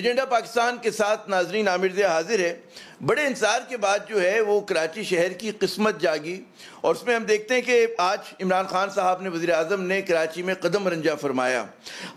Agenda Pakistan کے ساتھ ناظرین عامر ضیاء حاضر ہے۔ بڑے انتظار کے بعد جو ہے وہ کراچی شہر کی قسمت جاگی، اور اس میں ہم دیکھتے ہیں کہ آج عمران خان صاحب نے، وزیر اعظم نے کراچی میں قدم رنجہ فرمایا۔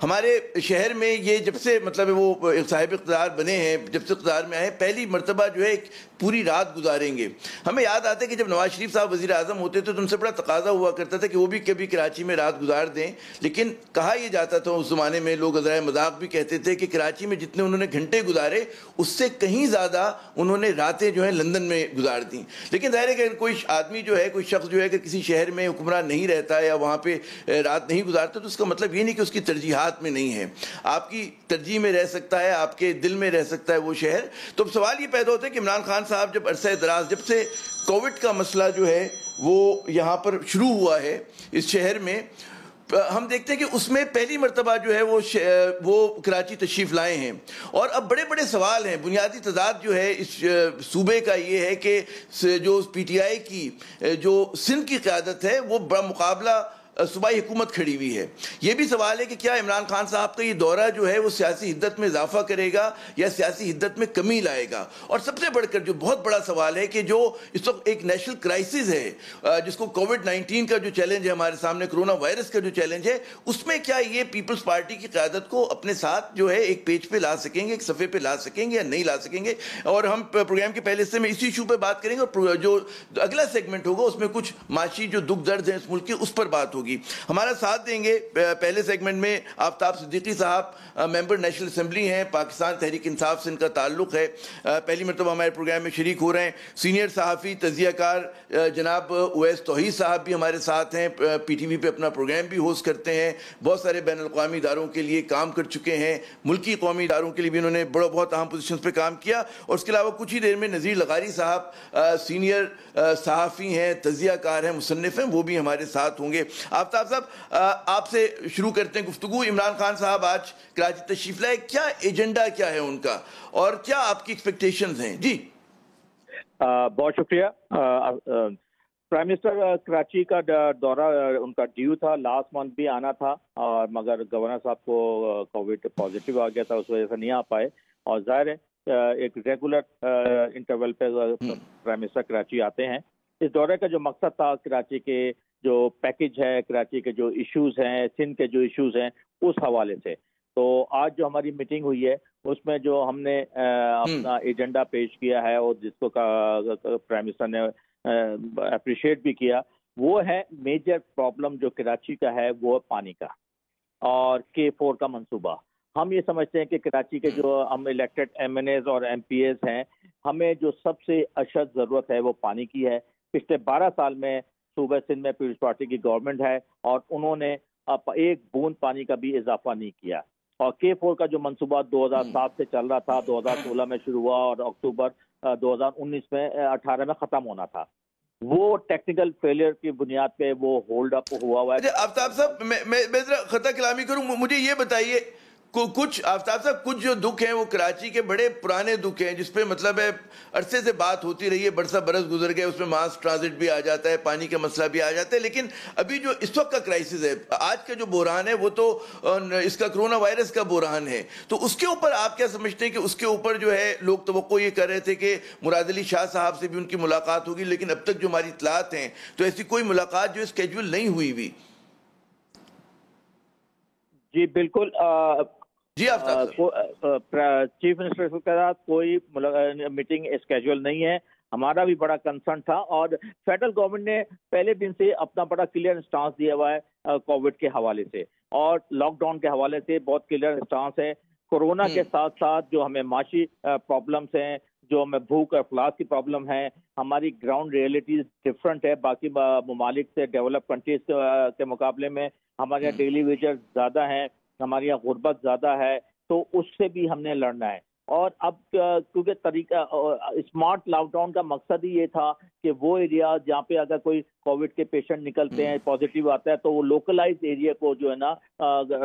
ہمارے شہر میں یہ جب سے وہ صاحب اقتدار بنے ہیں، جب سے اقتدار میں آئے، پہلی مرتبہ جو ہے ایک پوری رات گزاریں گے۔ ہمیں یاد آتا ہے کہ جب نواز شریف صاحب وزیر اعظم ہوتے تھے تو ان سے بڑا تقاضا ہوا کرتا تھا کہ وہ بھی کبھی کراچی میں رات گزار دیں، لیکن کہا یہ جاتا تھا اس زمانے میں، لوگ ذرائع مذاق بھی کہتے تھے کہ کراچی میں جتنے انہوں نے گھنٹے گزارے اس سے کہیں زیادہ انہوں نے راتیں جو ہیں لندن میں گزار دیں۔ لیکن ظاہر ہے کہ کوئی آدمی جو ہے، کوئی شخص جو ہے کہ کسی شہر میں حکمران نہیں رہتا ہے یا وہاں پہ رات نہیں گزارتا، تو اس کا مطلب یہ نہیں کہ اس کی ترجیحات میں نہیں ہے، آپ کی ترجیح میں رہ سکتا ہے، آپ کے دل میں رہ سکتا ہے وہ شہر۔ تو اب سوال یہ پیدا ہوتا ہے کہ عمران خان صاحب جب عرصہ دراز، جب سے کووڈ کا مسئلہ جو ہے وہ یہاں پر شروع ہوا ہے اس شہر میں، ہم دیکھتے ہیں کہ اس میں پہلی مرتبہ جو ہے وہ کراچی تشریف لائے ہیں، اور اب بڑے بڑے سوال ہیں۔ بنیادی تضاد جو ہے اس صوبے کا یہ ہے کہ جو پی ٹی آئی کی جو سندھ کی قیادت ہے وہ بڑا مقابلہ صوبائی حکومت کھڑی ہوئی ہے۔ یہ بھی سوال ہے کہ کیا عمران خان صاحب کا یہ دورہ جو ہے وہ سیاسی حدت میں اضافہ کرے گا یا سیاسی حدت میں کمی لائے گا؟ اور سب سے بڑھ کر جو بہت بڑا سوال ہے کہ جو اس وقت ایک نیشنل کرائسس ہے، جس کو کووڈ-19 کا جو چیلنج ہے ہمارے سامنے، کرونا وائرس کا جو چیلنج ہے، اس میں کیا یہ پیپلز پارٹی کی قیادت کو اپنے ساتھ جو ہے ایک پیج پہ لا سکیں گے، ایک صفحے پہ لا سکیں گے یا نہیں لا سکیں گے؟ اور ہم پروگرام کے پہلے سے میں اسی ایشو پہ بات کریں گے، اور جو اگلا سیگمنٹ ہوگا اس میں کچھ معاشی جو دکھ درد ہیں اس ملک کے، اس پر بات ہوگی۔ ہمارا ساتھ دیں گے پہلے سیگمنٹ میں آفتاب صدیقی صاحب، ممبر نیشنل اسمبلی ہیں، پاکستان تحریک انصاف سے ان کا تعلق ہے، پہلی مرتبہ ہمارے پروگرام میں شریک ہو رہے ہیں۔ سینئر صحافی تجزیہ کار جناب اویس توحید صاحب بھی ہمارے ساتھ ہیں، پی ٹی وی پہ اپنا پروگرام بھی ہوسٹ کرتے ہیں، بہت سارے بین الاقوامی اداروں کے لیے کام کر چکے ہیں، ملکی قومی اداروں کے لیے بھی انہوں نے بہت اہم پوزیشنز پہ کام کیا۔ اور اس کے علاوہ کچھ ہی دیر میں نذیر لغاری صاحب سینئر صحافی ہیں، تجزیہ کار ہیں، مصنف ہیں، وہ بھی ہمارے ساتھ ہوں گے۔ آفتاب صاحب، آپ سے شروع کرتے ہیں گفتگو۔ عمران خان صاحب آج کراچی تشریف لائے، کیا ایجنڈا کیا ہے ان کا اور کیا آپ کی ایکسپیکٹیشنز ہیں؟ جی بہت شکریہ۔ پرائم منسٹر کراچی کا دورہ ان کا ڈیو تھا، لاسٹ منتھ بھی آنا تھا، اور مگر گورنر صاحب کو کووڈ پازیٹیو آ گیا تھا، اس وجہ سے نہیں آ پائے۔ اور ظاہر ہے ایک ریگولر انٹرول پہ پرائم منسٹر کراچی آتے ہیں۔ اس دورے کا جو مقصد تھا کراچی کے جو پیکج ہے، کراچی کے جو ایشوز ہیں، سندھ کے جو ایشوز ہیں، اس حوالے سے تو آج جو ہماری میٹنگ ہوئی ہے اس میں جو ہم نے اپنا ایجنڈا پیش کیا ہے، اور جس کو پرائم منسٹر نے اپریشیٹ بھی کیا، وہ ہے میجر پرابلم جو کراچی کا ہے وہ پانی کا اور K4 کا منصوبہ۔ ہم یہ سمجھتے ہیں کہ کراچی کے جو ہم الیکٹڈ ایم این ایز اور ایم پی ایز ہیں، ہمیں جو سب سے اشد ضرورت ہے وہ پانی کی ہے۔ پچھلے 12 سال میں صوبہ سندھ میں پیپلز پارٹی کی گورنمنٹ ہے اور انہوں نے ایک بوند پانی کا بھی اضافہ نہیں کیا، اور K4 کا جو منصوبہ 2007 سے چل رہا تھا، 2016 میں شروع ہوا اور اکتوبر 2018 میں ختم ہونا تھا، وہ ٹیکنیکل فیلئر کی بنیاد پہ وہ ہولڈ اپ ہوا ہے۔ آفتاب صاحب، میں ذرا خطا کلامی کروں، مجھے یہ بتائیے آفتاب صاحب، کچھ جو دکھ ہیں وہ کراچی کے بڑے پرانے دکھ ہیں، جس پہ مطلب ہے عرصے سے بات ہوتی رہی ہے، برسہ برس گزر گئے، اس میں ماس ٹرانزٹ بھی آ جاتا ہے، پانی کا مسئلہ بھی آ جاتا ہے، لیکن ابھی جو اس وقت کا کرائسس ہے، آج کا جو بحران ہے وہ تو اس کا کرونا وائرس کا بحران ہے، تو اس کے اوپر آپ کیا سمجھتے ہیں کہ اس کے اوپر جو ہے لوگ توقع یہ کر رہے تھے کہ مراد علی شاہ صاحب سے بھی ان کی ملاقات ہوگی، لیکن اب تک جو ہماری اطلاعات ہیں تو ایسی کوئی ملاقات جو اسکیجول نہیں ہوئی بھی؟ جی بالکل، جی آفتاب صاحب، چیف منسٹر کے ساتھ کوئی میٹنگ اسکیجول نہیں ہے۔ ہمارا بھی بڑا کنسرن تھا، اور فیڈرل گورنمنٹ نے پہلے دن سے اپنا بڑا کلیئر اسٹانس دیا ہوا ہے کووڈ کے حوالے سے اور لاک ڈاؤن کے حوالے سے، بہت کلیئر اسٹانس ہے۔ کورونا کے ساتھ ساتھ جو ہمیں معاشی پرابلمس ہیں، جو ہمیں بھوک اور افلاس کی پرابلم ہے، ہماری گراؤنڈ ریئلٹیز ڈفرینٹ ہے باقی ممالک سے، ڈیولپ کنٹریز کے مقابلے میں ہمارے یہاں ڈیلی ویجر زیادہ ہیں، ہمارے یہاں غربت زیادہ ہے، تو اس سے بھی ہم نے لڑنا ہے۔ اور اب کیونکہ طریقہ اسمارٹ لاک ڈاؤن کا مقصد ہی یہ تھا کہ وہ ایریا جہاں پہ اگر کوئی کووڈ کے پیشنٹ نکلتے ہیں، پازیٹیو آتا ہے، تو وہ لوکلائز ایریا کو جو ہے نا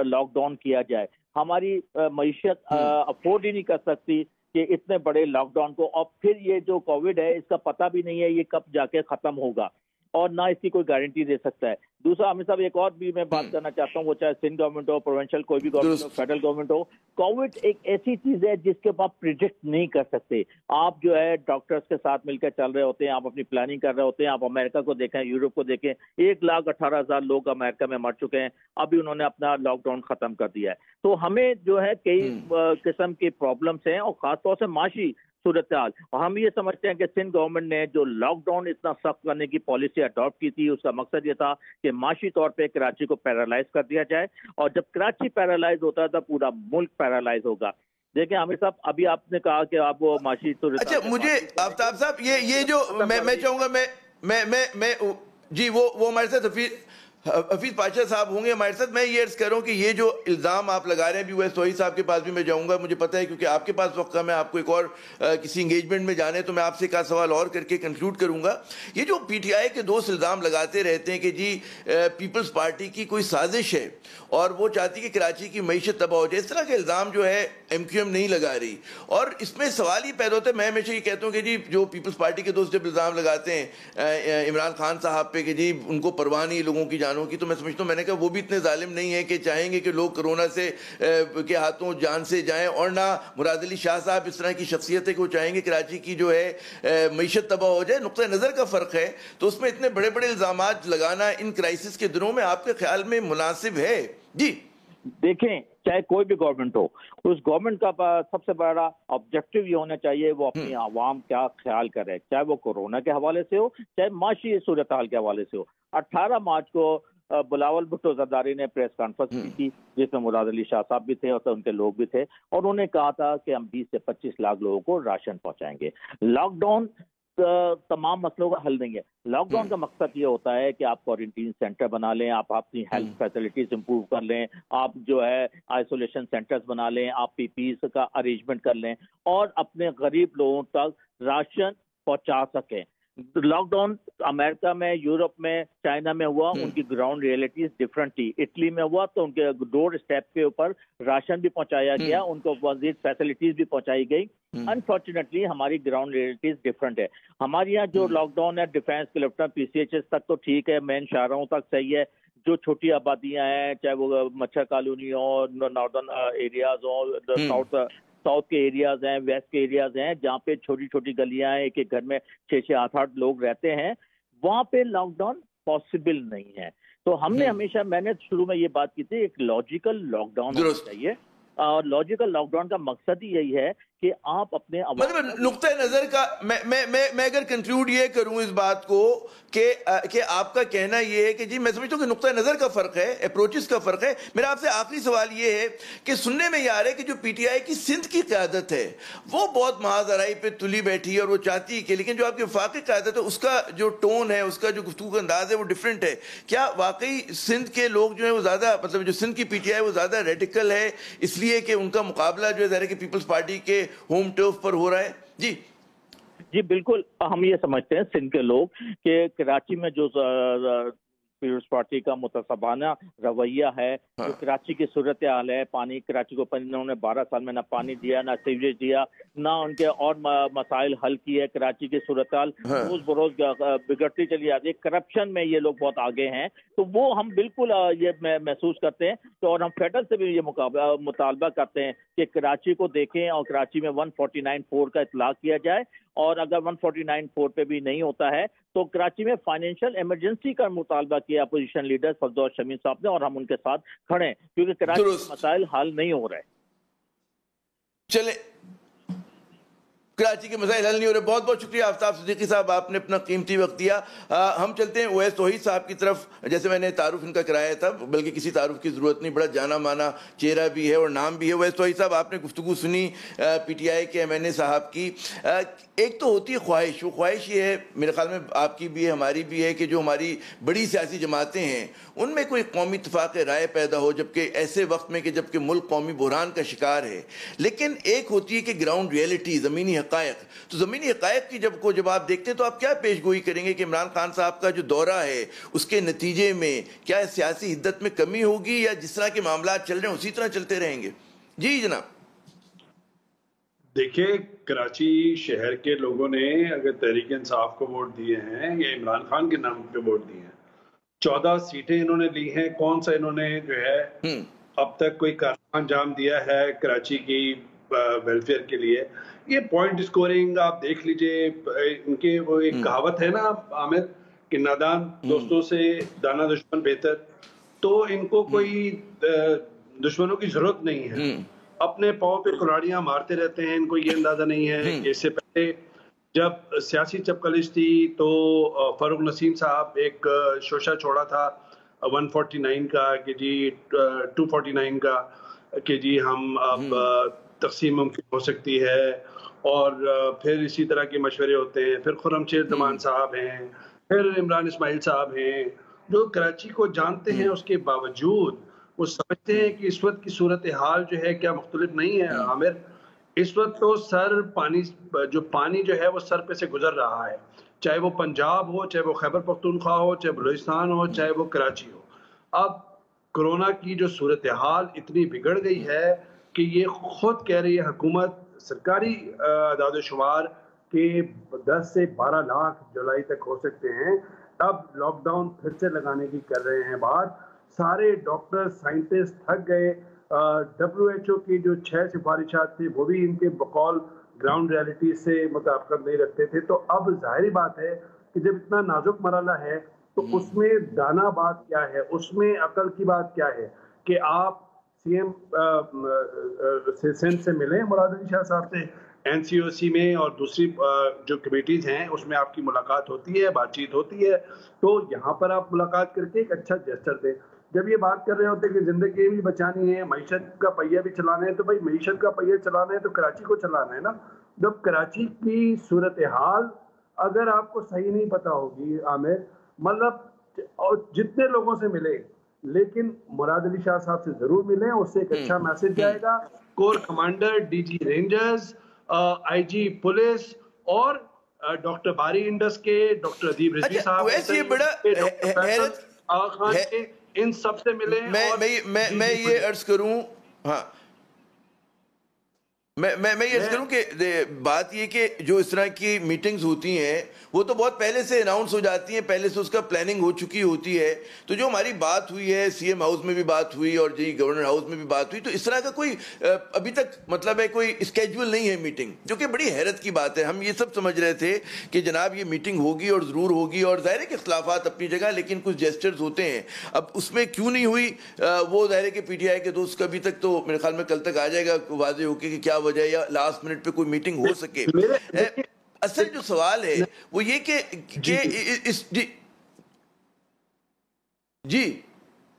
لاک ڈاؤن کیا جائے۔ ہماری معیشت افورڈ ہی نہیں کر سکتی کہ اتنے بڑے لاک ڈاؤن کو، اور پھر یہ جو کووڈ ہے اس کا پتہ بھی نہیں ہے یہ کب جا کے ختم ہوگا۔ اور نہ اس کی کوئی گارنٹی دے سکتا ہے. دوسرا عامر صاحب ایک اور بھی میں بات کرنا چاہتا ہوں, وہ چاہے سندھ گورنمنٹ ہو, پروونشل کوئی بھی گورنمنٹ ہو, فیڈرل گورنمنٹ ہو, کووڈ ایک ایسی چیز ہے جس کے آپ پریڈکٹ نہیں کر سکتے. آپ جو ہے ڈاکٹرز کے ساتھ مل کر چل رہے ہوتے ہیں, آپ اپنی پلاننگ کر رہے ہوتے ہیں. آپ امریکہ کو دیکھیں, یورپ کو دیکھیں, 1,18,000 لوگ امریکہ میں مر چکے ہیں, ابھی انہوں نے اپنا لاک ڈاؤن ختم کر دیا ہے. تو ہمیں جو ہے کئی قسم کی پرابلمس ہیں, اور خاص طور سے معاشی صورتحال. ہم یہ سمجھتے ہیں کہ سندھ گورنمنٹ نے جو لاک ڈاؤن اتنا سخت کرنے کی پالیسی اڈاپٹ کی تھی, اس کا مقصد یہ تھا کہ معاشی طور پہ کراچی کو پیرالائز کر دیا جائے, اور جب کراچی پیرالائز ہوتا ہے تو پورا ملک پیرالائز ہوگا. دیکھیں عامر صاحب, ابھی آپ نے کہا کہ آپ وہ معاشی صورتحال. اچھا مجھے آفتاب صاحب یہ جو میں چاہوں گا میں جی وہ ہمارے ساتھ حفیظ پاشا صاحب ہوں گے ہمارے ساتھ. میں یہ عرض کر رہا ہوں کہ یہ جو الزام آپ لگا رہے ہیں, ابھی اویس توحید صاحب کے پاس بھی میں جاؤں گا, مجھے پتہ ہے کیونکہ آپ کے پاس وقت کم ہے, آپ کو ایک اور کسی انگیجمنٹ میں جانے, تو میں آپ سے ایک سوال اور کر کے کنکلوڈ کروں گا. یہ جو پی ٹی آئی کے دوست الزام لگاتے رہتے ہیں کہ جی پیپلز پارٹی کی کوئی سازش ہے اور وہ چاہتی کہ کراچی کی معیشت تباہ ہو جائے, اس طرح کے الزام جو ہے ایم کیو ایم نہیں لگا رہی. اور اس میں سوال ہی پیدا ہوتا ہے, میں ہمیشہ یہ کہتا ہوں کہ جی جو پیپلز پارٹی کے دوست جب الزام لگاتے ہیں عمران خان صاحب پہ کہ جی ان کو پرواہ نہیں لوگوں کی جانوں کی, تو میں سمجھتا ہوں, میں نے کہا وہ بھی اتنے ظالم نہیں ہیں کہ چاہیں گے کہ لوگ کرونا سے کے ہاتھوں جان سے جائیں, اور نہ مراد علی شاہ صاحب اس طرح کی شخصیت ہے کہ وہ چاہیں گے کراچی کی جو ہے معیشت تباہ ہو جائے. نقطہ نظر کا فرق ہے, تو اس میں اتنے بڑے بڑے الزامات لگانا ان کرائسس کے دنوں میں آپ کے خیال میں مناسب ہے؟ جی دیکھیں, چاہے کوئی بھی گورنمنٹ ہو, اس گورنمنٹ کا سب سے بڑا آبجیکٹو یہ ہونا چاہیے وہ اپنی عوام کیا خیال کرے, چاہے وہ کورونا کے حوالے سے ہو, چاہے معاشی صورتحال کے حوالے سے ہو. 18 مارچ کو بلاول بھٹو زرداری نے پریس کانفرنس کی تھی, جس میں مراد علی شاہ صاحب بھی تھے اور ان کے لوگ بھی تھے, اور انہوں نے کہا تھا کہ ہم 20 سے 25 لاکھ لوگوں کو راشن پہنچائیں گے. لاک ڈاؤن تمام مسئلوں کا حل نہیں ہے. لاک ڈاؤن کا مقصد یہ ہوتا ہے کہ آپ کوارنٹین سینٹر بنا لیں, آپ اپنی ہیلتھ فیسلٹیز امپروو کر لیں, آپ جو ہے آئسولیشن سینٹرز بنا لیں, آپ پی پیز کا ارینجمنٹ کر لیں, اور اپنے غریب لوگوں تک راشن پہنچا سکیں. لاک ڈاؤن امریکہ میں, یورپ میں, چائنا میں ہوا, ان کی گراؤنڈ ریئلٹیز ڈفرنٹ تھی. اٹلی میں ہوا تو ان کے ڈور اسٹیپ کے اوپر راشن بھی پہنچایا گیا, ان کو مزید فیسلٹیز بھی پہنچائی گئی. انفارچونیٹلی ہماری گراؤنڈ ریئلٹیز ڈفرنٹ ہے. ہمارے یہاں جو لاک ڈاؤن ہے ڈیفینس کلفٹن پی سی ایچ ایس تک تو ٹھیک ہے, مین شاہراہوں تک صحیح ہے. جو چھوٹی آبادیاں ہیں, چاہے وہ مچھر کالونی ہو, ناردرن ایریاز ہو, ساؤتھ کے ایریاز ہیں, ویسٹ کے ایریاز ہیں, جہاں پہ چھوٹی چھوٹی گلیاں ہیں, ایک ایک گھر میں 6-6 8-8 لوگ رہتے ہیں, وہاں پہ لاک ڈاؤن پاسبل نہیں ہے. تو ہم نے ہمیشہ, میں نے شروع میں یہ بات کی تھی, ایک لاجیکل لاک ڈاؤن ہونا چاہیے, اور لاجیکل لاک ڈاؤن کا مقصد ہی یہی ہے کہ آپ اپنے مطلب نقطہ نظر کا میں اگر کنکلوڈ یہ کروں اس بات کو کہ آپ کا کہنا یہ ہے کہ جی میں سمجھتا ہوں کہ نقطہ نظر کا فرق ہے, اپروچز کا فرق ہے. میرا آپ سے آخری سوال یہ ہے کہ سننے میں یہ آ رہا ہے کہ جو پی ٹی آئی کی سندھ کی قیادت ہے وہ بہت محاذ آرائی پہ تلی بیٹھی ہے اور وہ چاہتی ہے کہ, لیکن جو آپ کی وفاقی قیادت ہے اس کا جو ٹون ہے, اس کا جو گفتگو کا انداز ہے وہ ڈفرینٹ ہے. کیا واقعی سندھ کے لوگ جو ہیں وہ زیادہ, مطلب جو سندھ کی پی ٹی آئی وہ زیادہ ریڈیکل ہے اس لیے کہ ان کا مقابلہ جو ہے ظاہر ہے کہ پیپلز پارٹی کے ہوم ٹرف پر ہو رہا ہے؟ جی بالکل, ہم یہ سمجھتے ہیں سندھ کے لوگ کہ کراچی میں جو پیپلز پارٹی کا متصبانہ رویہ ہے, جو کراچی کی صورتحال ہے, پانی کراچی کو انہوں نے 12 سال میں نہ پانی دیا, نہ سیوریج دیا, نہ ان کے اور مسائل حل کیے. کراچی کی صورتحال روز بروز بگڑتی چلی جاتی ہے. کرپشن میں یہ لوگ بہت آگے ہیں, تو وہ ہم بالکل یہ محسوس کرتے ہیں. تو اور ہم فیڈرل سے بھی یہ مطالبہ کرتے ہیں کہ کراچی کو دیکھیں اور کراچی میں 149.4 کا اطلاق کیا جائے, اور اگر 149.4 پہ بھی نہیں ہوتا ہے تو کراچی میں فائنینشیل ایمرجنسی کا مطالبہ کیا اپوزیشن لیڈر فضل شمیم صاحب نے, اور ہم ان کے ساتھ کھڑے ہیں, کیونکہ کراچی کے مسائل حل نہیں ہو رہے. چلیں, کراچی کے مسائل حل نہیں ہو رہے. بہت بہت شکریہ آفتاب صدیقی صاحب, آپ نے اپنا قیمتی وقت دیا. ہم چلتے ہیں اویس توحید صاحب کی طرف. جیسے میں نے تعارف ان کا کرایا تھا, بلکہ کسی تعارف کی ضرورت نہیں, بڑا جانا مانا چہرہ بھی ہے اور نام بھی ہے. اویس توحید صاحب, آپ نے گفتگو سنی پی ٹی آئی کے ایم این اے صاحب کی. ایک تو ہوتی ہے خواہش, وہ خواہش یہ ہے میرے خیال میں آپ کی بھی ہے, ہماری بھی ہے, کہ جو ہماری بڑی سیاسی جماعتیں ہیں ان میں کوئی قومی اتفاق رائے پیدا ہو, جبکہ ایسے وقت میں کہ جبکہ ملک قومی بحران کا شکار ہے. لیکن ایک ہوتی ہے کہ گراؤنڈ ریئلٹی, زمینی حقائق. تو زمینی حقائق کی جب آپ دیکھتے ہیں تو آپ کیا پیش گوئی کریں گے کہ عمران خان صاحب کا جو دورہ ہے اس کے نتیجے میں کیا سیاسی حدت میں کمی ہوگی, یا جس طرح کے معاملات چل رہے ہیں اسی طرح چلتے رہیں گے؟ جی جناب. دیکھیں کراچی شہر کے لوگوں نے اگر تحریک انصاف کو ووٹ دیے ہیں یا عمران خان کے نام پہ ووٹ دیے ہیں، 14 سیٹیں انہوں نے لی ہیں، کون سا انہوں نے جو ہے اب تک کوئی کارنامہ انجام دیا ہے کراچی کی ویلفیئر کے لیے؟ یہ پوائنٹ اسکورنگ آپ دیکھ لیجئے، ان کے وہ ایک کہاوت ہے نا عامر کہ نادان دوستوں سے دانا دشمن بہتر، تو ان کو کوئی دشمنوں کی ضرورت نہیں ہے، اپنے پاؤں پہ کلاڑیاں مارتے رہتے ہیں، ان کو یہ اندازہ نہیں ہے کہ اس سے پہلے جب سیاسی چپکلش تھی تو فاروق نسیم صاحب ایک شوشہ چھوڑا تھا 149 کا کہ جی 249 کا کہ جی ہم اب تقسیم ممکن ہو سکتی ہے، اور پھر اسی طرح کے مشورے ہوتے ہیں، پھر خرم شیر زمان صاحب ہیں، پھر عمران اسماعیل صاحب ہیں، جو کراچی کو جانتے ہیں، اس کے باوجود وہ سمجھتے ہیں کہ اس وقت کی صورتحال جو ہے کیا مختلف نہیں ہے عامر؟ اس وقت تو پانی جو ہے وہ سر پہ سے گزر رہا ہے، چاہے وہ پنجاب ہو، چاہے وہ خیبر پختونخوا ہو، چاہے بلوچستان ہو، چاہے وہ کراچی ہو۔ اب کرونا کی جو صورتحال اتنی بگڑ گئی ہے کہ یہ خود کہہ رہی ہے حکومت، سرکاری اعداد و شمار کہ 10 سے 12 لاکھ جولائی تک ہو سکتے ہیں۔ اب لاک ڈاؤن پھر سے لگانے کی کر رہے ہیں بات، سارے ڈاکٹر سائنٹسٹ تھک گئے، WHO کی جو 6 سفارشات تھی وہ بھی ان کے بقول گراؤنڈ ریالٹی سے مطابقت نہیں رکھتے تھے۔ تو اب ظاہری بات ہے کہ جب اتنا نازک مرحلہ ہے تو اس میں دانا بات کیا ہے، اس میں عقل کی بات کیا ہے کہ آپ سی ایم سندھ سے ملیں مراد علی شاہ صاحب سے NCOC میں، اور دوسری جو کمیٹیز ہیں اس میں آپ کی ملاقات ہوتی ہے، بات چیت ہوتی ہے، تو یہاں پر آپ ملاقات کر کے ایک اچھا جیسچر دیں۔ جب یہ بات کر رہے ہوتے کہ زندگی بھی بچانی ہے، معیشت کا پہیہ بھی چلانا ہے، تو بھائی معیشت کا پہیہ چلانا ہے تو کراچی کو چلانا ہے نا۔ جب کراچی کی صورتحال اگر آپ کو صحیح نہیں پتا ہوگی عامر، مطلب اور جتنے لوگوں سے ملے لیکن مراد علی شاہ صاحب سے ضرور ملیں، اس سے ایک اچھا میسج جائے گا۔ Corps commander, DG Rangers, IG police, اور ڈاکٹر باری انڈس کے، ڈاکٹر ادیب رضوی صاحب، ویسے یہ بڑا حیرت خان کے، ان سب سے ملیں۔ میں یہ عرض کروں، ہاں میں یہ عرض کروں کہ بات یہ کہ جو اس طرح کی میٹنگز ہوتی ہیں وہ تو بہت پہلے سے اناؤنس ہو جاتی ہیں، پہلے سے اس کا پلاننگ ہو چکی ہوتی ہے۔ تو جو ہماری بات ہوئی ہے CM ہاؤس میں بھی بات ہوئی اور گورنر ہاؤس میں بھی بات ہوئی، تو اس طرح کا کوئی ابھی تک مطلب ہے کوئی اسکیجول نہیں ہے میٹنگ، جو کہ بڑی حیرت کی بات ہے۔ ہم یہ سب سمجھ رہے تھے کہ جناب یہ میٹنگ ہوگی اور ضرور ہوگی، اور ظاہر ہے کہ اختلافات اپنی جگہ، لیکن کچھ جیسچرز ہوتے ہیں۔ اب اس میں کیوں نہیں ہوئی وہ ظاہر ہے کہ PTI کے دوست کا ابھی تک تو میرے خیال میں کل تک آ جائے گا واضح ہو کے کہ کیا وجہ ہے، یا لاسٹ منٹ پہ کوئی میٹنگ ہو سکے۔ اصل جو سوال ہے وہ یہ کہ جی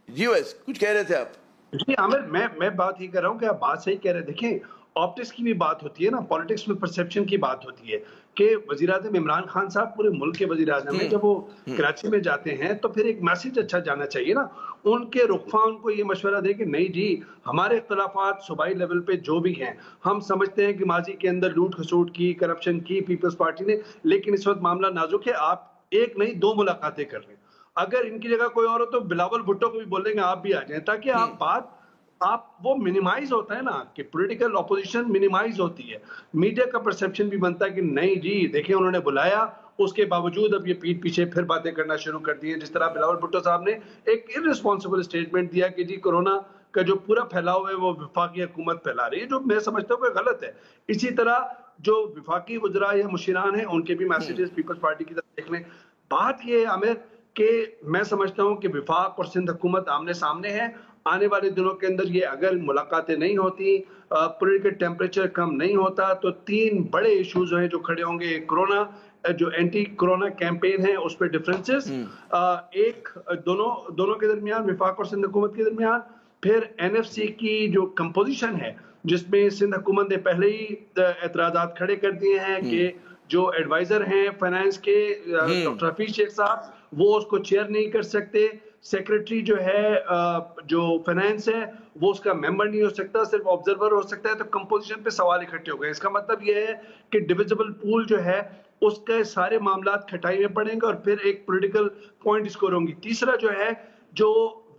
ویس کچھ کہہ رہے تھے آپ؟ جی عامر، میں بات یہ کر رہا ہوں کہ آپ بات صحیح کہہ رہے ہیں۔ دیکھیں آپٹکس کی بھی بات ہوتی ہے نا، پالیٹکس میں پرسیپشن کی بات ہوتی ہے کہ وزیراعظم عمران خان صاحب پورے ملک کے وزیر اعظم ہیں، جب وہ کراچی میں جاتے ہیں تو پھر ایک میسج اچھا جانا چاہیے نا۔ ان کے رخفا ان کو یہ مشورہ دے کہ نہیں جی، ہمارے اختلافات صوبائی لیول پہ جو بھی ہیں، ہم سمجھتے ہیں کہ ماضی کے اندر لوٹ کھسوٹ کی، کرپشن کی پیپلز پارٹی نے، لیکن اس وقت معاملہ نازک ہے، آپ ایک نہیں 2 ملاقاتیں کر لیں۔ اگر ان کی جگہ کوئی اور ہو تو بلاول بھٹو کو بھی بولیں گے آپ بھی آ جائیں، تاکہ آپ وہ منیمائز ہوتا ہے نا کہ پولیٹیکل اپوزیشن منیمائز ہوتی ہے، میڈیا کا پرسیپشن بھی بنتا ہے کہ نہیں جی دیکھیں انہوں نے بلایا، اس کے باوجود اب یہ پیٹ پیچھے پھر باتیں کرنا شروع کر دی ہیں۔ جس طرح بلاول بھٹو صاحب نے ایک ارریسپانسبل اسٹیٹمنٹ دیا کہ جی کورونا کا جو پورا پھیلاؤ ہے وہ وفاقی حکومت پھیلا رہی ہے، جو میں سمجھتا ہوں کہ غلط ہے۔ اسی طرح جو وفاقی وزراء یا مشیران ہیں ان کے بھی میسیجز پیپلز پارٹی کی طرف دیکھ لیں۔ بات یہ ہے عامر کہ میں سمجھتا ہوں کہ وفاق اور سندھ حکومت آمنے سامنے ہے۔ آنے والے دنوں کے اندر یہ اگر ملاقاتیں نہیں ہوتی، پولیٹیکل ٹیمپریچر کم نہیں ہوتا، تو 3 بڑے ایشوز ہیں جو کھڑے ہوں گے۔ کرونا، جو اینٹی کرونا کیمپین ہے اس پہ ڈفرینسز، ایک دونوں کے درمیان، وفاق اور سندھ حکومت کے درمیان، پھر NFC کی جو کمپوزیشن ہے جس میں سندھ حکومت نے پہلے ہی اعتراضات کھڑے کر دیے ہیں کہ جو ایڈوائزر ہیں فائنانس کے ڈاکٹر حفیظ شیخ صاحب، وہ اس کو چیئر نہیں کر سکتے، سیکرٹری جو ہے جو فائنانس ہے وہ اس کا ممبر نہیں ہو سکتا، صرف آبزرور ہو سکتا ہے۔ تو کمپوزیشن پہ سوال اکٹھے ہو گئے۔ اس کا مطلب یہ ہے کہ ڈویزبل پول جو ہے اس کے سارے معاملات کھٹائی میں پڑیں گے اور پھر ایک پولیٹیکل پوائنٹ اسکور ہوں گی۔ تیسرا جو ہے جو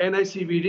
NICVD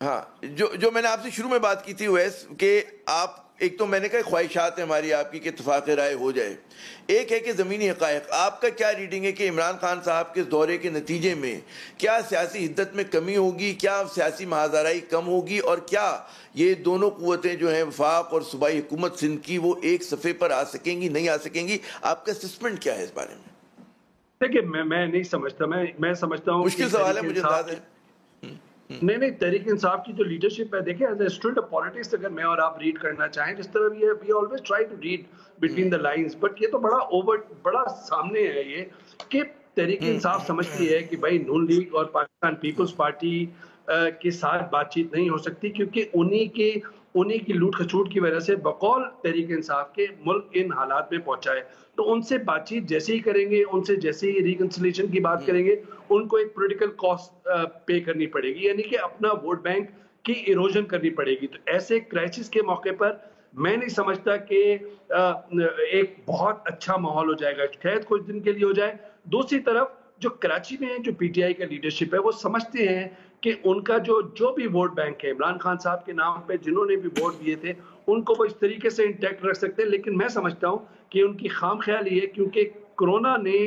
ہاں جو میں نے آپ سے شروع میں بات کی تھی ویس کہ آپ ایک تو میں نے کہا خواہشات ہیں ہماری آپ کی کہ اتفاق رائے ہو جائے, ایک ہے کہ زمینی حقائق. آپ کا کیا ریڈنگ ہے کہ عمران خان صاحب کے دورے کے نتیجے میں کیا سیاسی حدت میں کمی ہوگی, کیا سیاسی مہازارائی کم ہوگی, اور کیا یہ دونوں قوتیں جو ہیں وفاق اور صوبائی حکومت سندھ کی وہ ایک صفحے پر آ سکیں گی, نہیں آ سکیں گی؟ آپ کا اسسمنٹ کیا ہے اس بارے میں؟ دیکھیں میں نہیں سمجھتا, میں سمجھتا ہوں مشکل سوال ہے مجھے انداز ہے. نہیں تحریک انصاف کی جو لیڈرشپ ہے, دیکھیں as a student of politics اگر میں اور آپ ریڈ کرنا چاہیں جس طرح we always try to read between the lines, but یہ تو بڑا سامنے ہے یہ کہ تحریک انصاف سمجھتی ہے کہ بھائی نون لیگ اور پاکستان پیپلز پارٹی کے ساتھ بات چیت نہیں ہو سکتی کیونکہ انہی کی لوٹ کھچوٹ کی وجہ سے بقول تحریک انصاف کے ملک ان حالات میں پہنچا ہے. تو ان سے بات چیت جیسے ہی کریں گے, ان سے جیسے ہی ریکنسلیشن کی بات کریں گے, ان کو ایک پولیٹیکل کاسٹ پے کرنی پڑے گی, یعنی کہ اپنا ووٹ بینک کی ایروژن کرنی پڑے گی. تو ایسے کرائسس کے موقع پر میں نہیں سمجھتا کہ ایک بہت اچھا ماحول ہو جائے گا, شاید کچھ دن کے لیے ہو جائے. دوسری طرف جو کراچی میں جو پی ٹی آئی کا لیڈرشپ ہے وہ سمجھتے ہیں کہ ان کا جو بھی ووٹ بینک ہے عمران خان صاحب کے نام پہ جنہوں نے بھی ووٹ دیے تھے ان کو وہ اس طریقے سے انٹیکٹ رکھ سکتے ہیں. لیکن میں سمجھتا ہوں کہ ان کی خام خیالی ہے کیونکہ کرونا نے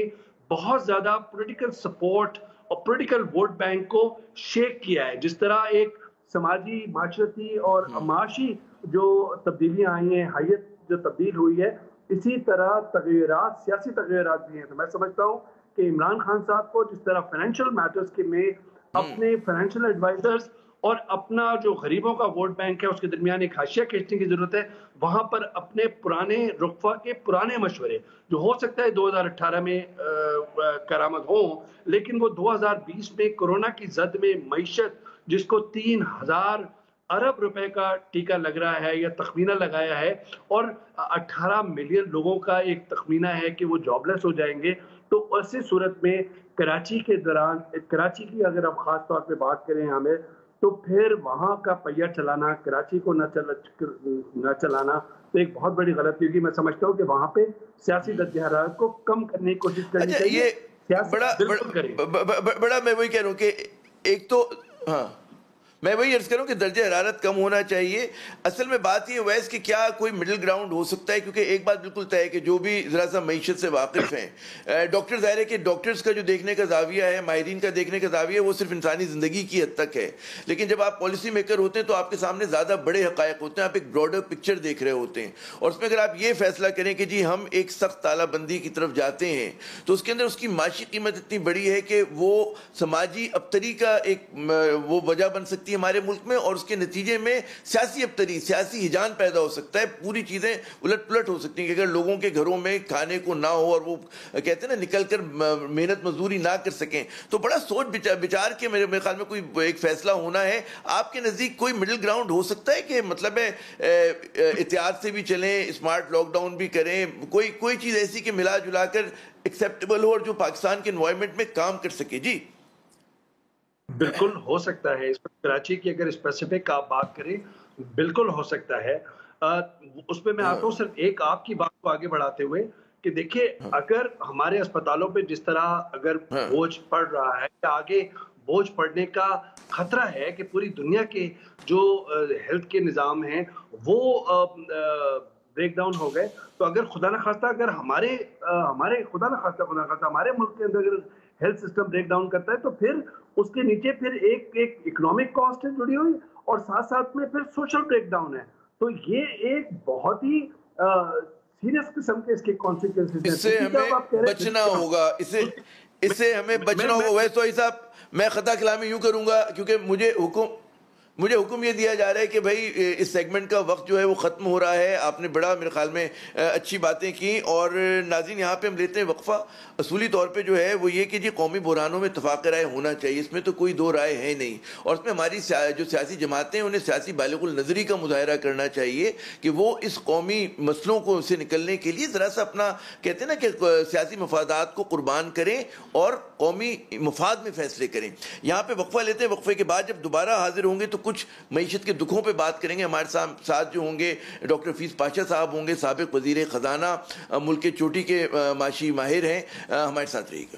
بہت زیادہ پولیٹیکل سپورٹ اور پولیٹیکل ووٹ بینک کو شیک کیا ہے. جس طرح ایک سماجی, معاشرتی اور معاشی جو تبدیلیاں آئی ہیں, حیت جو تبدیل ہوئی ہے, اسی طرح تغیرات, سیاسی تغیرات بھی ہیں. تو میں سمجھتا ہوں کہ عمران خان صاحب کو جس طرح فائنینشیل میٹرز کے میں اپنے فائنینشیل ایڈوائزرز اور اپنا جو غریبوں کا ووٹ بینک ہے اس کے درمیان ایک حاشیہ کھینچنے کی ضرورت ہے, وہاں پر اپنے پرانے رقبہ کے پرانے مشورے جو ہو سکتا ہے 2018 میں کارآمد ہوں, لیکن وہ 2020 میں کورونا کی زد میں معیشت جس کو 3000 ارب روپے کا ٹیکہ لگ رہا ہے یا تخمینہ لگایا ہے, اور 18 ملین لوگوں کا ایک تخمینہ ہے کہ وہ جاب لیس ہو جائیں گے, تو ایسی صورت میں کراچی کے دوران, کراچی کی اگر ہم خاص طور پہ بات کریں ہمیں, تو پھر وہاں کا پہیہ چلانا, کراچی کو نہ چلانا تو ایک بہت بڑی غلطی ہوگی. میں سمجھتا ہوں کہ وہاں پہ سیاسی درجہ حرارت کو کم کرنے کی کوشش کرنی چاہیے. بڑا میں وہی کہہ رہا ہوں کہ ایک تو ہاں میں وہی عرض کروں کہ درجہ حرارت کم ہونا چاہیے. اصل میں بات یہ ویس کہ کیا کوئی مڈل گراؤنڈ ہو سکتا ہے, کیونکہ ایک بات بالکل طے ہے کہ جو بھی ذرا سا معیشت سے واقف ہیں, ڈاکٹر ظاہر ہے کہ ڈاکٹرز کا جو دیکھنے کا زاویہ ہے, ماہرین کا دیکھنے کا زاویہ ہے, وہ صرف انسانی زندگی کی حد تک ہے. لیکن جب آپ پالیسی میکر ہوتے ہیں تو آپ کے سامنے زیادہ بڑے حقائق ہوتے ہیں, آپ ایک براڈر پکچر دیکھ رہے ہوتے ہیں, اور اس میں اگر آپ یہ فیصلہ کریں کہ جی ہم ایک سخت تالہ بندی کی طرف جاتے ہیں تو اس کے اندر اس کی معاشی قیمت اتنی بڑی ہے کہ وہ سماجی ابتری کا ایک وہ وجہ بن سکتی ہے ہمارے ملک میں, اور اس کے نتیجے میں سیاسی ابتری, سیاسی ہجان پیدا ہو سکتا ہے, پوری چیزیں الٹ پلٹ ہو سکتی ہیں کہ اگر لوگوں کے گھروں میں کھانے کو نہ ہو اور وہ کہتے ہیں نا نکل کر محنت مزدوری نہ کر سکیں, تو بڑا سوچ بچار کے میرے خیال میں کوئی ایک فیصلہ ہونا ہے. آپ کے نزدیک کوئی مڈل گراؤنڈ ہو سکتا ہے کہ مطلب ہے احتیاط سے بھی چلیں, اسمارٹ لاک ڈاؤن بھی کریں, کوئی چیز ایسی کہ ملا جلا کر ایکسیپٹیبل ہو اور جو پاکستان کے انوائرمنٹ میں کام کر سکے؟ جی بالکل ہو سکتا ہے. اس پر کراچی کی اگر اسپیسیفک آپ بات کریں بالکل ہو سکتا ہے. اس پہ میں آتا ہوں صرف ایک آپ کی بات کو آگے بڑھاتے ہوئے کہ دیکھیں اگر ہمارے اسپتالوں پہ جس طرح اگر بوجھ پڑ رہا ہے یا آگے بوجھ پڑنے کا خطرہ ہے کہ پوری دنیا کے جو ہیلتھ کے نظام ہیں وہ بریک ڈاؤن ہو گئے, تو اگر خدا نخواستہ اگر ہمارے خدا نخواستہ ہمارے ملک کے اندر اگر ہیلتھ سسٹم بریک ڈاؤن کرتا ہے تو پھر اس کے نیچے پھر ایک اکنامک کاسٹ ہے جڑی ہوئی, اور ساتھ ساتھ میں پھر سوشل بریک ڈاؤن ہے. تو یہ ایک بہت ہی سیریس قسم کے اس کے کانسیکوینسز ہیں. اس سے ہمیں بچنا ہوگا, اس سے ہمیں بچنا ہوگا. ویسے صاحب میں خطا کلامی یوں کروں گا کیونکہ مجھے حکم یہ دیا جا رہا ہے کہ بھائی اس سیگمنٹ کا وقت جو ہے وہ ختم ہو رہا ہے. آپ نے بڑا میرے خیال میں اچھی باتیں کی, اور ناظرین یہاں پہ ہم لیتے ہیں وقفہ. اصولی طور پہ جو ہے وہ یہ کہ جی قومی بحرانوں میں اتفاق رائے ہونا چاہیے, اس میں تو کوئی دو رائے ہے نہیں, اور اس میں ہماری جو سیاسی جماعتیں ہیں انہیں سیاسی بالغ النظری کا مظاہرہ کرنا چاہیے کہ وہ اس قومی مسئلوں کو سے نکلنے کے لیے ذرا سا اپنا کہتے ہیں نا کہ سیاسی مفادات کو قربان کریں اور قومی مفاد میں فیصلے کریں. یہاں پہ وقفہ لیتے ہیں, وقفے کے بعد جب دوبارہ حاضر ہوں گے تو کچھ معیشت کے دکھوں پہ بات کریں گے. ہمارے ساتھ جو ہوں گے ڈاکٹر فیض پاشا صاحب ہوں گے, سابق وزیر خزانہ, ملک کے چوٹی کے معاشی ماہر ہیں. ہمارے ساتھ رہیے گا.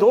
2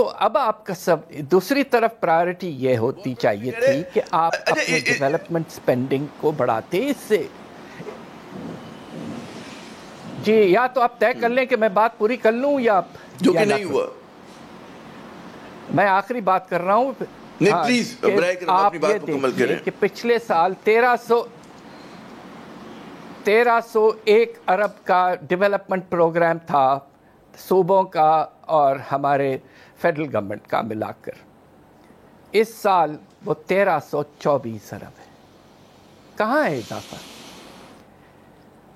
تو اب آپ کا سب دوسری طرف پرائیورٹی یہ ہوتی چاہیے تھی کہ آپ اپنے ڈیولپمنٹ سپینڈنگ کو بڑھاتے. اس سے جی یا تو آپ طے کر لیں کہ میں بات پوری کر لوں یا جو کہ نہیں ہوا. میں آخری بات کر رہا ہوں. پلیز آپ یہ دیکھیے کہ پچھلے سال 1301 ارب کا ڈیولپمنٹ پروگرام تھا صوبوں کا اور ہمارے فیڈرل گورنمنٹ کا ملا کر. اس سال وہ 1324 ارب ہے. کہاں ہے اضافہ؟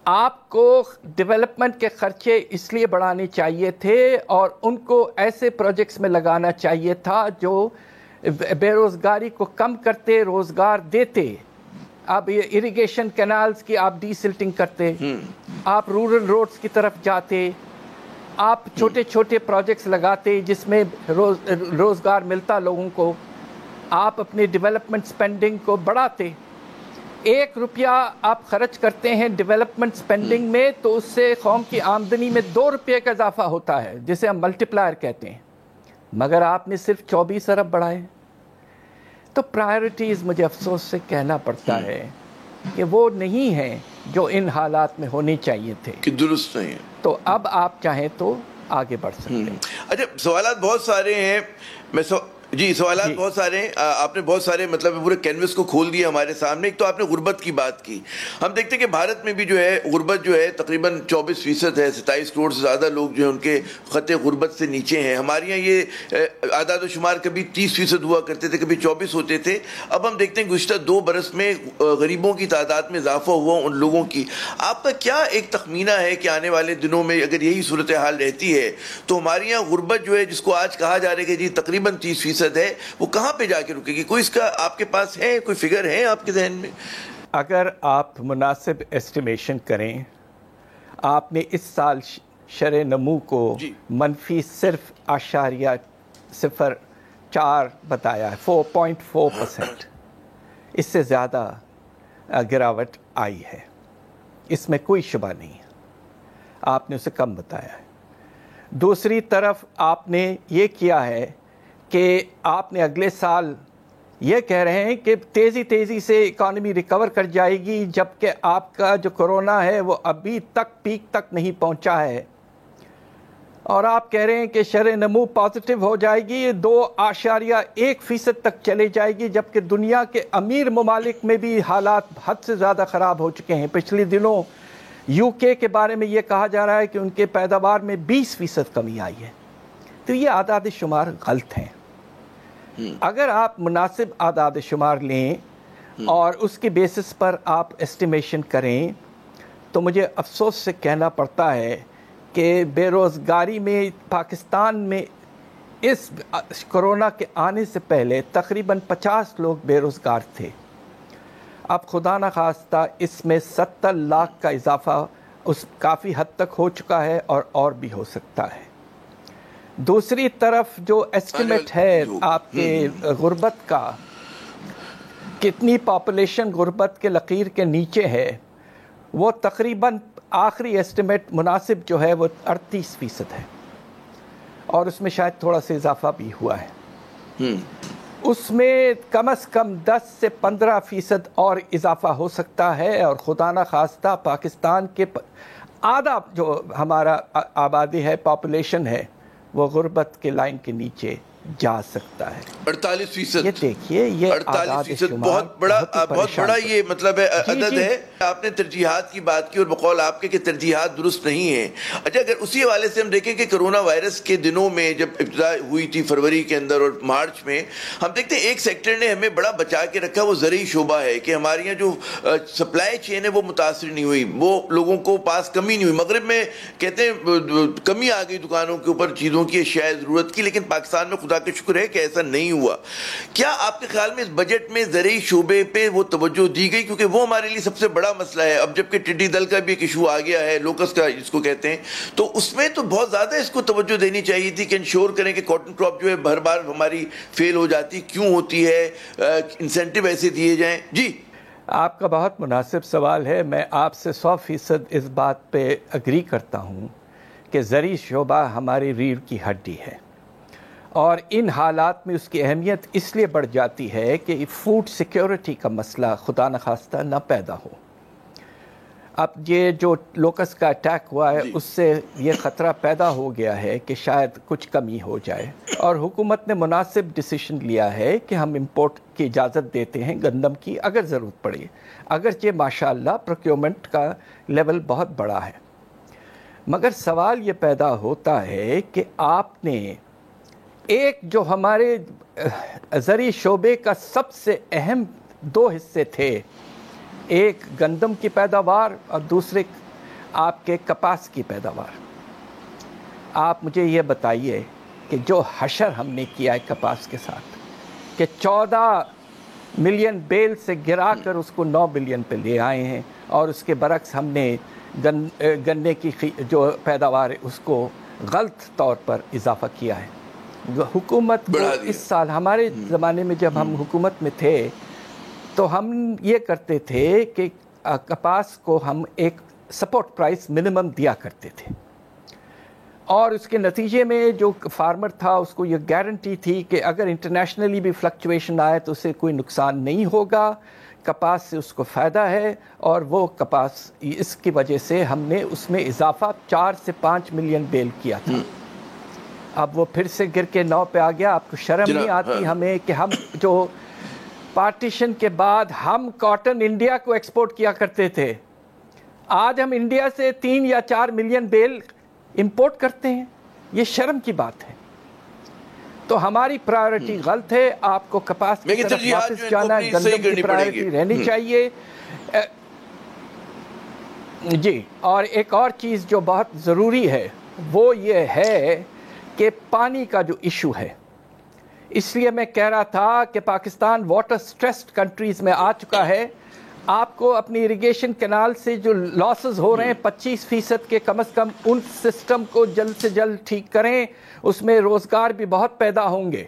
آپ کو ڈیولپمنٹ کے خرچے اس لیے بڑھانے چاہیے تھے اور ان کو ایسے پروجیکٹس میں لگانا چاہیے تھا جو بے روزگاری کو کم کرتے، روزگار دیتے. آپ اریگیشن کینالز کی آپ ڈی سلٹنگ کرتے، آپ رورل روڈز کی طرف جاتے، آپ چھوٹے چھوٹے پروجیکٹس لگاتے جس میں روزگار ملتا لوگوں کو، آپ اپنے ڈیولپمنٹ سپینڈنگ کو بڑھاتے. 1 روپیہ آپ خرچ کرتے ہیں ڈیولپمنٹ سپینڈنگ میں تو اس سے قوم کی آمدنی میں 2 روپے کا اضافہ ہوتا ہے جسے ہم ملٹی پلائر کہتے ہیں. مگر آپ نے صرف 24 ارب بڑھائے. تو پرائیورٹیز مجھے افسوس سے کہنا پڑتا ہے کہ وہ نہیں ہیں جو ان حالات میں ہونی چاہیے تھے، کہ درست نہیں ہے. تو اب آپ چاہیں تو آگے بڑھ سکتے ہیں. اچھا، سوالات بہت سارے ہیں. سوالات بہت سارے ہیں. آپ نے بہت سارے مطلب پورے کینوس کو کھول دیا ہمارے سامنے. ایک تو آپ نے غربت کی بات کی. ہم دیکھتے ہیں کہ بھارت میں بھی جو ہے غربت جو ہے تقریباً 24% ہے. 27 کروڑ سے زیادہ لوگ جو ہیں ان کے خط غربت سے نیچے ہیں. ہمارے یہاں یہ اعداد و شمار کبھی 30% ہوا کرتے تھے، کبھی 24 ہوتے تھے. اب ہم دیکھتے ہیں گزشتہ 2 برس میں غریبوں کی تعداد میں اضافہ ہوا ان لوگوں کی. آپ کا کیا ایک تخمینہ ہے کہ آنے والے دنوں میں اگر یہی صورتحال رہتی ہے تو ہمارے یہاں غربت جو ہے جس کو آج کہا جا رہا ہے کہ جی تقریباً 30% ہے، وہ کہاں پہ جا کے رکے گی؟ کوئی اس کا آپ کے پاس ہے، کوئی فگر ہے آپ کے ذہن میں؟ اگر آپ مناسب ایسٹیمیشن کریں، آپ نے اس سال شرح نمو کو منفی صرف 0.04 بتایا ہے، 4.4%. اس سے زیادہ گراوٹ آئی ہے، اس میں کوئی شبہ نہیں ہے. آپ نے اسے کم بتایا ہے. دوسری طرف آپ نے یہ کیا ہے کہ آپ نے اگلے سال یہ کہہ رہے ہیں کہ تیزی سے اکانومی ریکور کر جائے گی، جبکہ آپ کا جو کرونا ہے وہ ابھی تک پیک تک نہیں پہنچا ہے. اور آپ کہہ رہے ہیں کہ شرح نمو پازیٹیو ہو جائے گی، 2.1% تک چلے جائے گی، جبکہ دنیا کے امیر ممالک میں بھی حالات حد سے زیادہ خراب ہو چکے ہیں. پچھلے دنوں یو کے بارے میں یہ کہا جا رہا ہے کہ ان کے پیداوار میں 20% کمی آئی ہے. تو یہ اعداد شمار غلط ہیں. اگر آپ مناسب اعداد شمار لیں اور اس کے بیسس پر آپ ایسٹیمیشن کریں تو مجھے افسوس سے کہنا پڑتا ہے کہ بے روزگاری میں پاکستان میں اس کرونا کے آنے سے پہلے تقریباً 50 لوگ بے روزگار تھے. اب خدا نخواستہ اس میں 70 لاکھ کا اضافہ اس کافی حد تک ہو چکا ہے اور بھی ہو سکتا ہے. دوسری طرف جو ایسٹیمیٹ ہے آپ کے غربت کا، کتنی پاپولیشن غربت کے لکیر کے نیچے ہے، وہ تقریباً آخری ایسٹیمیٹ مناسب جو ہے وہ 38% ہے، اور اس میں شاید تھوڑا سا اضافہ بھی ہوا ہے. اس میں کم از کم 10 سے 15% اور اضافہ ہو سکتا ہے، اور خدا نخواستہ پاکستان کے آدھا جو ہمارا آبادی ہے، پاپولیشن ہے، وہ غربت کے لائن کے نیچے جا سکتا ہے. 48%. یہ دیکھیے، یہ 48% بہت بڑا یہ مطلب ہے عدد ہے. آپ نے ترجیحات کی بات کی اور بقول آپ کے کہ ترجیحات درست نہیں ہیں. اچھا، اگر اسی حوالے سے ہم دیکھیں کہ کرونا وائرس کے دنوں میں جب ابتدا ہوئی تھی فروری کے اندر اور مارچ میں، ہم دیکھتے ہیں ایک سیکٹر نے ہمیں بڑا بچا کے رکھا، وہ زرعی شعبہ ہے کہ ہمارے یہاں جو سپلائی چین ہے وہ متاثر نہیں ہوئی، وہ لوگوں کو پاس کمی نہیں ہوئی. مغرب میں کہتے ہیں کمی آ گئی دکانوں کے اوپر چیزوں کی، اشیاء ضرورت کی، لیکن پاکستان میں خدا کا شکر ہے کہ ایسا نہیں ہوا. کیا آپ کے خیال میں اس بجٹ میں زرعی شعبے پہ وہ توجہ دی گئی؟ کیونکہ وہ ہمارے لیے سب سے بڑا مسئلہ ہے. اب جبکہ ٹڈی دل کا بھی ایک ایشو آ گیا ہے، لوکس کا جس کو کہتے ہیں، تو اس میں تو بہت زیادہ اس کو توجہ دینی چاہیے تھی کہ انشور کریں کہ کاٹن کراپ جو ہے ہر بار ہماری فیل ہو جاتی، کیوں ہوتی ہے، انسینٹیو ایسے دیے جائیں. جی، آپ کا بہت مناسب سوال ہے. میں آپ سے 100% اس بات پہ اگری کرتا ہوں کہ زرعی شعبہ ہماری ریڑھ کی ہڈی ہے، اور ان حالات میں اس کی اہمیت اس لیے بڑھ جاتی ہے کہ فوڈ سیکیورٹی کا مسئلہ خدا نخواستہ نہ پیدا ہو. اب یہ جو لوکس کا اٹیک ہوا ہے اس سے یہ خطرہ پیدا ہو گیا ہے کہ شاید کچھ کمی ہو جائے, اور حکومت نے مناسب ڈیسیشن لیا ہے کہ ہم امپورٹ کی اجازت دیتے ہیں گندم کی اگر ضرورت پڑے, اگرچہ ماشاءاللہ پروکیورمنٹ کا لیول بہت بڑا ہے. مگر سوال یہ پیدا ہوتا ہے کہ آپ نے ایک جو ہمارے زرعی شعبے کا سب سے اہم دو حصے تھے, ایک گندم کی پیداوار اور دوسرے آپ کے کپاس کی پیداوار, آپ مجھے یہ بتائیے کہ جو حشر ہم نے کیا ہے کپاس کے ساتھ کہ 14 ملین بیل سے گرا کر اس کو 9 ملین پہ لے آئے ہیں, اور اس کے برعکس ہم نے گنے کی جو پیداوار ہے اس کو غلط طور پر اضافہ کیا ہے. حکومت کو اس سال, ہمارے زمانے میں جب ہم حکومت میں تھے تو ہم یہ کرتے تھے کہ کپاس کو ہم ایک سپورٹ پرائس منیمم دیا کرتے تھے, اور اس کے نتیجے میں جو فارمر تھا اس کو یہ گارنٹی تھی کہ اگر انٹرنیشنلی بھی فلکچویشن آئے تو اسے کوئی نقصان نہیں ہوگا, کپاس سے اس کو فائدہ ہے. اور وہ کپاس, اس کی وجہ سے ہم نے اس میں اضافہ 4 سے 5 ملین بیل کیا تھا. اب وہ پھر سے گر کے 9 پہ آ گیا. آپ کو شرم نہیں آتی ہمیں کہ ہم جو پارٹیشن کے بعد ہم کاٹن انڈیا کو ایکسپورٹ کیا کرتے تھے, آج ہم انڈیا سے 3 یا 4 ملین بیل امپورٹ کرتے ہیں. یہ شرم کی بات ہے. تو ہماری پرائیورٹی غلط ہے. آپ کو کپاس کی طرف واپس جانا ہے, گندم کی پرائیورٹی رہنی چاہیے. جی, اور ایک اور چیز جو بہت ضروری ہے وہ یہ ہے کہ پانی کا جو ایشو ہے, اس لیے میں کہہ رہا تھا کہ پاکستان واٹر سٹریسڈ کنٹریز میں آ چکا ہے. آپ کو اپنی اریگیشن کینال سے جو لاسز ہو رہے ہیں 25% کے کم از کم, ان سسٹم کو جلد سے جلد ٹھیک کریں, اس میں روزگار بھی بہت پیدا ہوں گے.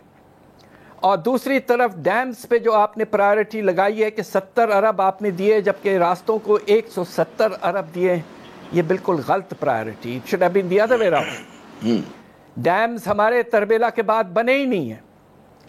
اور دوسری طرف ڈیمز پہ جو آپ نے پرائیورٹی لگائی ہے کہ 70 ارب آپ نے دیے جبکہ راستوں کو 170 ارب دیے, یہ بالکل غلط priority. It should have been the other way around. Dams ہمارے تربیلا کے بعد بنے ہی نہیں ہیں.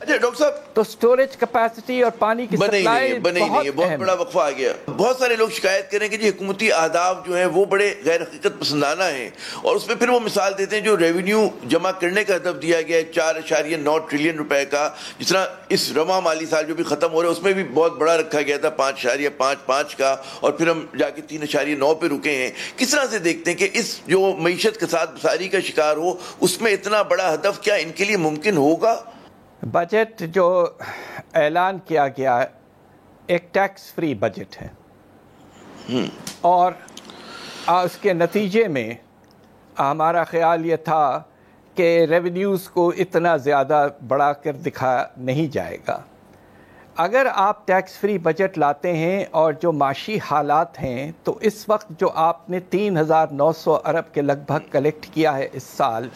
اچھا ڈاکٹر صاحب, تو سٹوریج کیپیسٹی اور پانی کی سپلائی بہت بڑا وقفہ آ گیا. بہت سارے لوگ شکایت کریں کہ جی حکومتی اہداف جو ہیں وہ بڑے غیر حقیقت پسندانہ ہیں, اور اس میں پھر وہ مثال دیتے ہیں جو ریونیو جمع کرنے کا ہدف دیا گیا ہے 4.9 ٹریلین روپے کا, جس طرح اس رواں مالی سال جو بھی ختم ہو رہا ہے اس میں بھی بہت بڑا رکھا گیا تھا 5.55 کا, اور پھر ہم جا کے 3.9 پہ رکے ہیں. کس طرح سے دیکھتے ہیں کہ اس جو معیشت کے ساتھ بساری کا شکار ہو اس میں اتنا بڑا ہدف کیا ان کے لیے ممکن ہوگا؟ بجٹ جو اعلان کیا گیا ایک ٹیکس فری بجٹ ہے, اور اس کے نتیجے میں ہمارا خیال یہ تھا کہ ریونیوز کو اتنا زیادہ بڑھا کر دکھایا نہیں جائے گا. اگر آپ ٹیکس فری بجٹ لاتے ہیں اور جو معاشی حالات ہیں تو اس وقت جو آپ نے 3,900 ارب کے لگ بھگ کلیکٹ کیا ہے اس سال,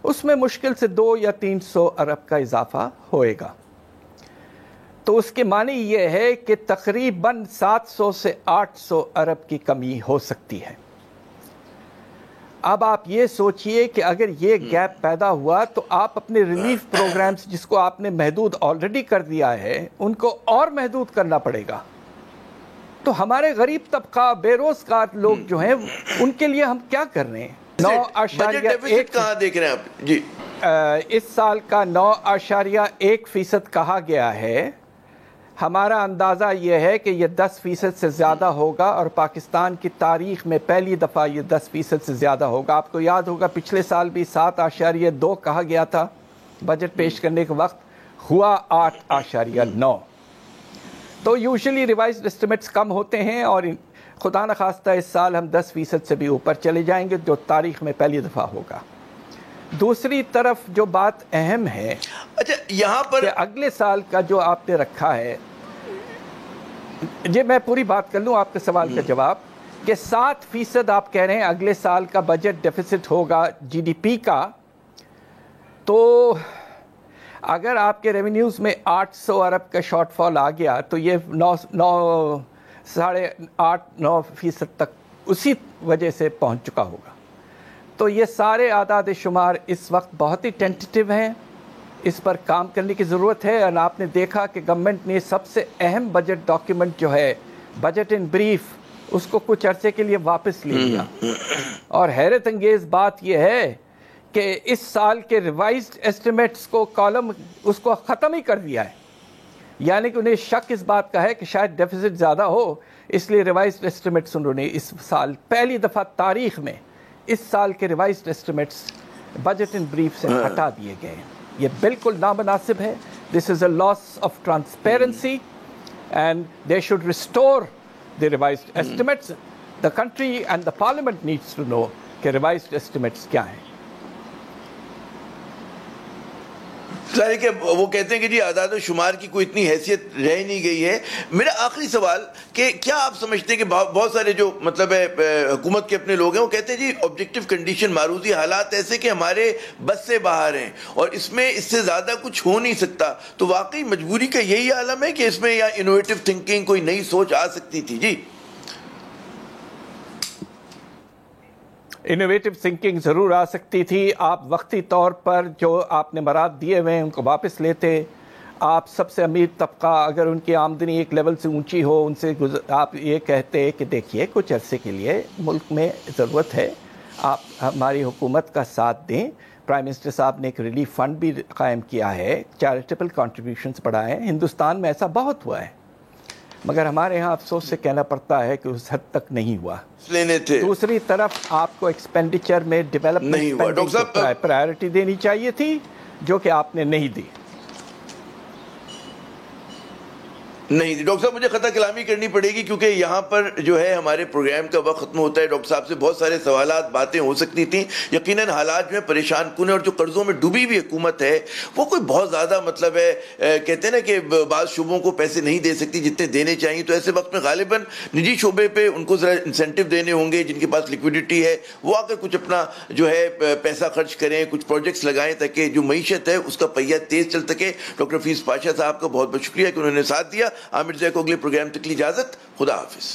اس میں مشکل سے 200 یا 300 ارب کا اضافہ ہوئے گا. تو اس کے معنی یہ ہے کہ تقریباً 700 سے 800 ارب کی کمی ہو سکتی ہے. اب آپ یہ سوچئے کہ اگر یہ گیپ پیدا ہوا تو آپ اپنے ریلیف پروگرامز جس کو آپ نے محدود آلریڈی کر دیا ہے ان کو اور محدود کرنا پڑے گا. تو ہمارے غریب طبقہ, بے روزگار لوگ جو ہیں ان کے لیے ہم کیا کر رہے ہیں؟ 9.1 کہاں دیکھ رہے ہیں آپ؟ جی, اس سال کا 9.1% کہا گیا ہے. ہمارا اندازہ یہ ہے کہ یہ 10% سے زیادہ ہوگا, اور پاکستان کی تاریخ میں پہلی دفعہ یہ 10% سے زیادہ ہوگا. آپ کو یاد ہوگا پچھلے سال بھی 7.2 کہا گیا تھا بجٹ پیش کرنے کے وقت, ہوا 8.9. تو یوزلی ریوائزڈ اسٹیمیٹس کم ہوتے ہیں, اور خدا نخواستہ اس سال ہم 10% سے بھی اوپر چلے جائیں گے جو تاریخ میں پہلی دفعہ ہوگا. دوسری طرف جو بات اہم ہے, اچھا یہاں پر کہ اگلے سال کا جو آپ نے رکھا ہے, میں پوری بات کر لوں آپ کے سوال کا جواب, کہ 7% آپ کہہ رہے ہیں اگلے سال کا بجٹ ڈیفیسٹ ہوگا جی ڈی پی کا. تو اگر آپ کے ریونیوز میں 800 ارب کا شارٹ فال آ گیا تو یہ 8.9% تک اسی وجہ سے پہنچ چکا ہوگا. تو یہ سارے اعداد شمار اس وقت بہت ہی ٹینٹیٹیو ہیں, اس پر کام کرنے کی ضرورت ہے. اور آپ نے دیکھا کہ گورنمنٹ نے سب سے اہم بجٹ ڈاکیومنٹ جو ہے بجٹ ان بریف اس کو کچھ عرصے کے لیے واپس لے لیا. اور حیرت انگیز بات یہ ہے کہ اس سال کے ریوائزڈ ایسٹیمیٹس کو کالم اس کو ختم ہی کر دیا ہے. یعنی کہ انہیں شک اس بات کا ہے کہ شاید ڈیفیسٹ زیادہ ہو، اس لیے ریوائزڈ ایسٹیمیٹس انہوں نے اس سال پہلی دفعہ تاریخ میں اس سال کے revised estimates budget in brief سے ہٹا دیے گئے. یہ بالکل نامناسب ہے. This is a loss of transparency and they should restore the revised estimates. The country and the parliament needs to know کہ revised estimates کیا ہیں. ظاہر کہ وہ کہتے ہیں کہ جی اعداد و شمار کی کوئی اتنی حیثیت رہ نہیں گئی ہے. میرا آخری سوال کہ کیا آپ سمجھتے ہیں کہ بہت سارے جو مطلب ہے حکومت کے اپنے لوگ ہیں وہ کہتے ہیں جی آبجیکٹو کنڈیشن معروضی حالات ایسے کہ ہمارے بس سے باہر ہیں اور اس میں اس سے زیادہ کچھ ہو نہیں سکتا، تو واقعی مجبوری کا یہی عالم ہے کہ اس میں یا انوویٹو تھنکنگ کوئی نئی سوچ آ سکتی تھی؟ جی انوویٹو تھنکنگ ضرور آ سکتی تھی. آپ وقتی طور پر جو آپ نے مراد دیے ہوئے ہیں ان کو واپس لیتے. آپ سب سے امیر طبقہ اگر ان کی آمدنی ایک لیول سے اونچی ہو ان سے آپ یہ کہتے کہ دیکھیے کچھ عرصے کے لیے ملک میں ضرورت ہے، آپ ہماری حکومت کا ساتھ دیں. پرائم منسٹر صاحب نے ایک ریلیف فنڈ بھی قائم کیا ہے، چیریٹیبل کنٹریبیوشنز بڑھائے ہیں. ہندوستان میں ایسا بہت ہوا ہے، مگر ہمارے ہاں افسوس سے کہنا پڑتا ہے کہ اس حد تک نہیں ہوا. لینے تھے. دوسری طرف آپ کو ایکسپینڈیچر میں ڈیولپمنٹ پرائیورٹی دینی چاہیے تھی جو کہ آپ نے نہیں دی. نہیں تھی. ڈاکٹر صاحب مجھے خطا کلامی کرنی پڑے گی کیونکہ یہاں پر جو ہے ہمارے پروگرام کا وقت ختم ہوتا ہے. ڈاکٹر صاحب سے بہت سارے سوالات باتیں ہو سکتی تھیں. یقیناً حالات جو ہے پریشان کن ہے اور جو قرضوں میں ڈوبی ہوئی حکومت ہے وہ کوئی بہت زیادہ مطلب ہے کہتے ہیں نا کہ بعض شعبوں کو پیسے نہیں دے سکتی جتنے دینے چاہیے. تو ایسے وقت میں غالباً نجی شعبے پہ ان کو ذرا انسینٹیو دینے ہوں گے. جن کے پاس لیکوڈیٹی ہے وہ آ کر کچھ اپنا جو ہے پیسہ خرچ کریں، کچھ پروجیکٹس لگائیں تاکہ جو معیشت ہے اس کا پہیہ تیز چل سکے. ڈاکٹر حفیظ پاشا صاحب کا بہت بہت شکریہ کہ انہوں نے ساتھ دیا. عامر زیہ کو اگلے پروگرام تک لی اجازت. خدا حافظ.